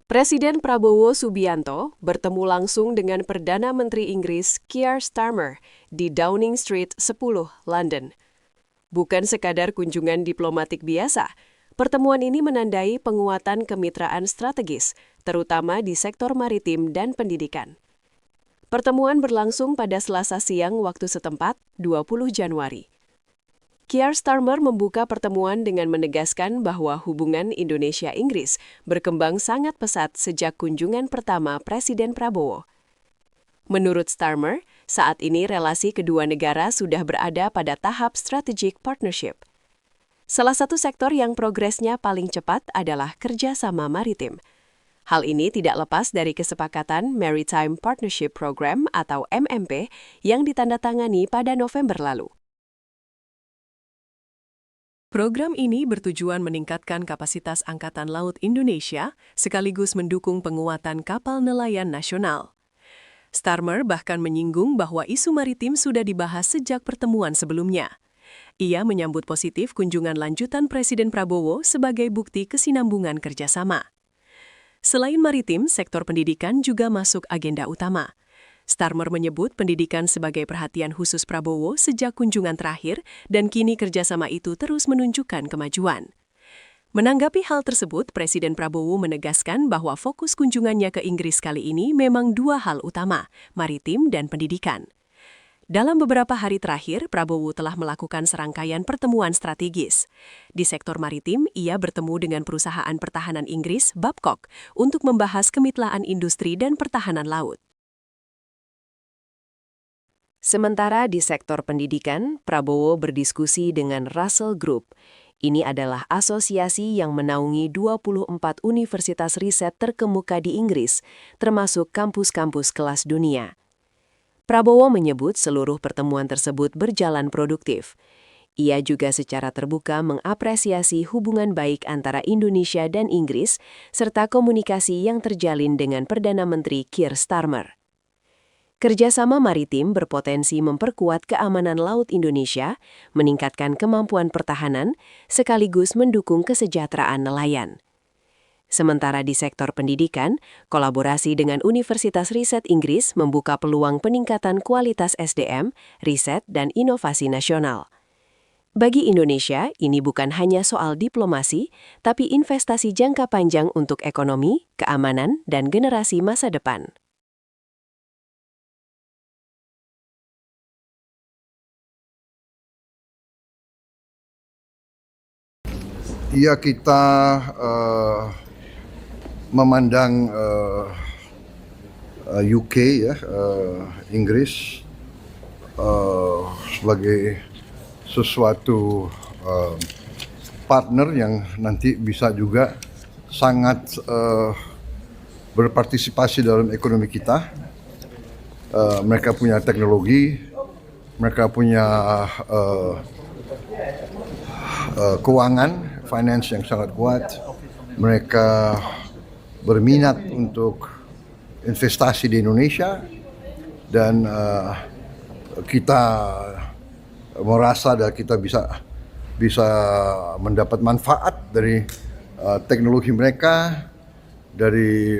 Presiden Prabowo Subianto bertemu langsung dengan Perdana Menteri Inggris Keir Starmer di Downing Street 10, London. Bukan sekadar kunjungan diplomatik biasa, pertemuan ini menandai penguatan kemitraan strategis, terutama di sektor maritim dan pendidikan. Pertemuan berlangsung pada Selasa siang waktu setempat, 20 Januari. Keir Starmer membuka pertemuan dengan menegaskan bahwa hubungan Indonesia-Inggris berkembang sangat pesat sejak kunjungan pertama Presiden Prabowo. Menurut Starmer, saat ini relasi kedua negara sudah berada pada tahap strategic partnership. Salah satu sektor yang progresnya paling cepat adalah kerjasama maritim. Hal ini tidak lepas dari kesepakatan Maritime Partnership Program atau MMP yang ditandatangani pada November lalu. Program ini bertujuan meningkatkan kapasitas Angkatan Laut Indonesia sekaligus mendukung penguatan kapal nelayan nasional. Starmer bahkan menyinggung bahwa isu maritim sudah dibahas sejak pertemuan sebelumnya. Ia menyambut positif kunjungan lanjutan Presiden Prabowo sebagai bukti kesinambungan kerjasama. Selain maritim, sektor pendidikan juga masuk agenda utama. Starmer menyebut pendidikan sebagai perhatian khusus Prabowo sejak kunjungan terakhir dan kini kerjasama itu terus menunjukkan kemajuan. Menanggapi hal tersebut, Presiden Prabowo menegaskan bahwa fokus kunjungannya ke Inggris kali ini memang dua hal utama, maritim dan pendidikan. Dalam beberapa hari terakhir, Prabowo telah melakukan serangkaian pertemuan strategis. Di sektor maritim, ia bertemu dengan perusahaan pertahanan Inggris, Babcock, untuk membahas kemitraan industri dan pertahanan laut. Sementara di sektor pendidikan, Prabowo berdiskusi dengan Russell Group. Ini adalah asosiasi yang menaungi 24 universitas riset terkemuka di Inggris, termasuk kampus-kampus kelas dunia. Prabowo menyebut seluruh pertemuan tersebut berjalan produktif. Ia juga secara terbuka mengapresiasi hubungan baik antara Indonesia dan Inggris, serta komunikasi yang terjalin dengan Perdana Menteri Keir Starmer. Kerjasama maritim berpotensi memperkuat keamanan laut Indonesia, meningkatkan kemampuan pertahanan, sekaligus mendukung kesejahteraan nelayan. Sementara di sektor pendidikan, kolaborasi dengan Universitas Riset Inggris membuka peluang peningkatan kualitas SDM, riset, dan inovasi nasional. Bagi Indonesia, ini bukan hanya soal diplomasi, tapi investasi jangka panjang untuk ekonomi, keamanan, dan generasi masa depan. Ya, kita memandang UK ya, Inggris sebagai sesuatu partner yang nanti bisa juga sangat berpartisipasi dalam ekonomi kita. Mereka punya teknologi, mereka punya keuangan, finance yang sangat kuat. Mereka berminat untuk investasi di Indonesia dan kita merasa dan kita bisa mendapat manfaat dari teknologi mereka, dari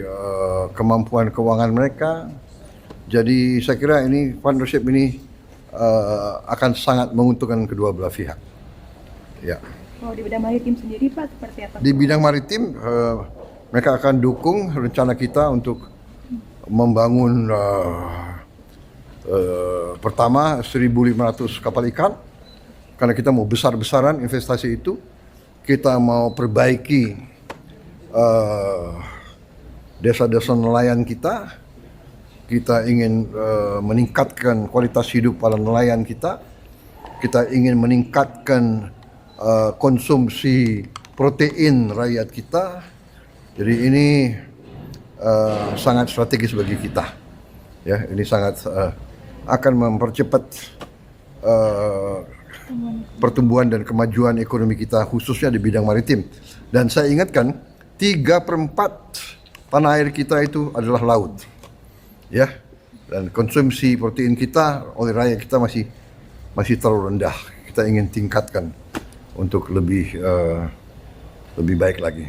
kemampuan keuangan mereka. Jadi saya kira ini partnership ini akan sangat menguntungkan kedua belah pihak. Ya. Kalau di bidang maritim sendiri Pak, seperti apa? Di bidang maritim, mereka akan dukung rencana kita untuk membangun pertama 1.500 kapal ikan, karena kita mau besar-besaran investasi itu. Kita mau perbaiki desa-desa nelayan kita. Kita ingin meningkatkan kualitas hidup para nelayan kita. Kita ingin meningkatkan konsumsi protein rakyat kita. Jadi ini sangat strategis bagi kita. Ya, ini sangat akan mempercepat pertumbuhan dan kemajuan ekonomi kita, khususnya di bidang maritim. Dan saya ingatkan, 3/4 tanah air kita itu adalah laut. Ya, dan konsumsi protein kita oleh rakyat kita masih terlalu rendah. Kita ingin tingkatkan untuk lebih baik lagi.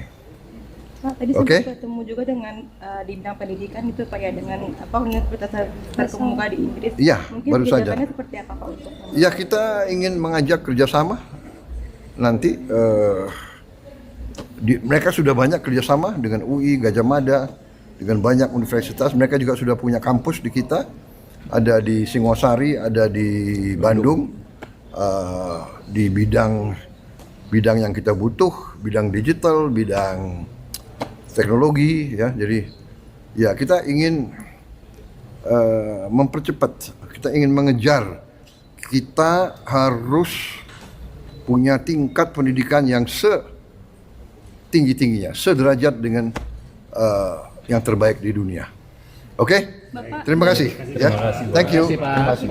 Pak, tadi Oke. sempat ketemu juga dengan di bidang pendidikan itu Pak ya, dengan universitas terkemuka di Inggris. Iya, Mungkin baru saja. kebijakannya seperti apa Pak untuk Ya, kita ingin mengajak kerjasama. Nanti mereka sudah banyak kerjasama dengan UI, Gajah Mada, dengan banyak universitas. Mereka juga sudah punya kampus di kita. Ada di Singosari, ada di Bandung. Di bidang yang kita butuh, bidang digital, bidang teknologi, ya. Jadi, ya kita ingin mempercepat, kita ingin mengejar. Kita harus punya tingkat pendidikan yang setinggi-tingginya, sederajat dengan yang terbaik di dunia. Oke? Terima kasih. Ya. Thank you. Terima kasih.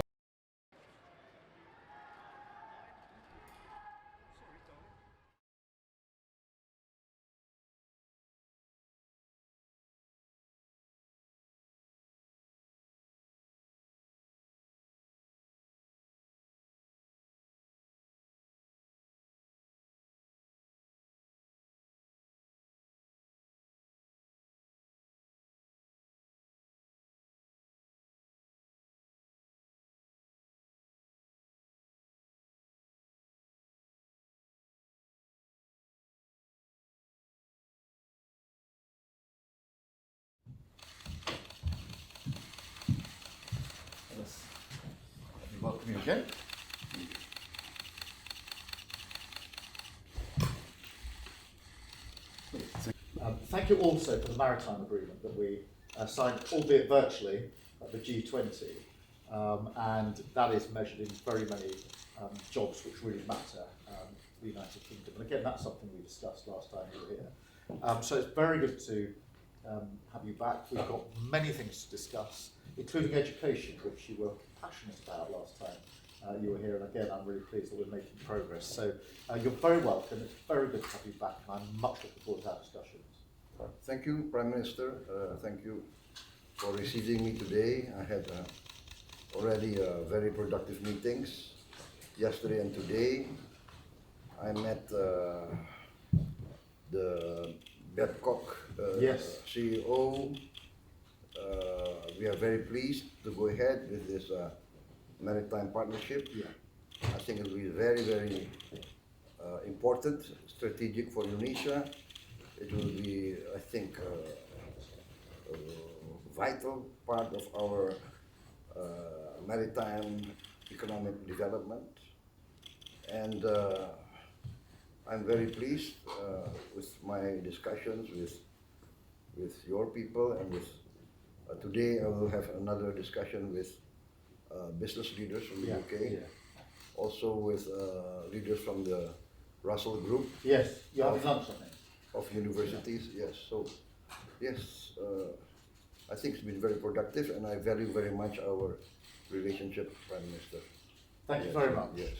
Thank you also for the maritime agreement that we signed, albeit virtually, at the G20, and that is measured in very many jobs which really matter for the United Kingdom. And again, that's something we discussed last time you were here. So it's very good to have you back. We've got many things to discuss, including education, which you were passionate about last time you were here. And again, I'm really pleased that we're making progress. So you're very welcome. It's very good to have you back, and I'm much looking forward to our discussions. Thank you, Prime Minister. Thank you for receiving me today. I had already very productive meetings yesterday and today. I met the Babcock Yes. CEO. We are very pleased to go ahead with this maritime partnership. Yeah. I think it will be very, very important, strategic for Indonesia. It will be, I think, a vital part of our maritime economic development. And I'm very pleased with my discussions with your people, and with today I will have another discussion with business leaders from the UK, also with leaders from the Russell Group. Yes, you have lunch, I think. Of universities, yes. So, yes, I think it's been very productive, and I value very much our relationship, Prime Minister. Thank you very much. Yes.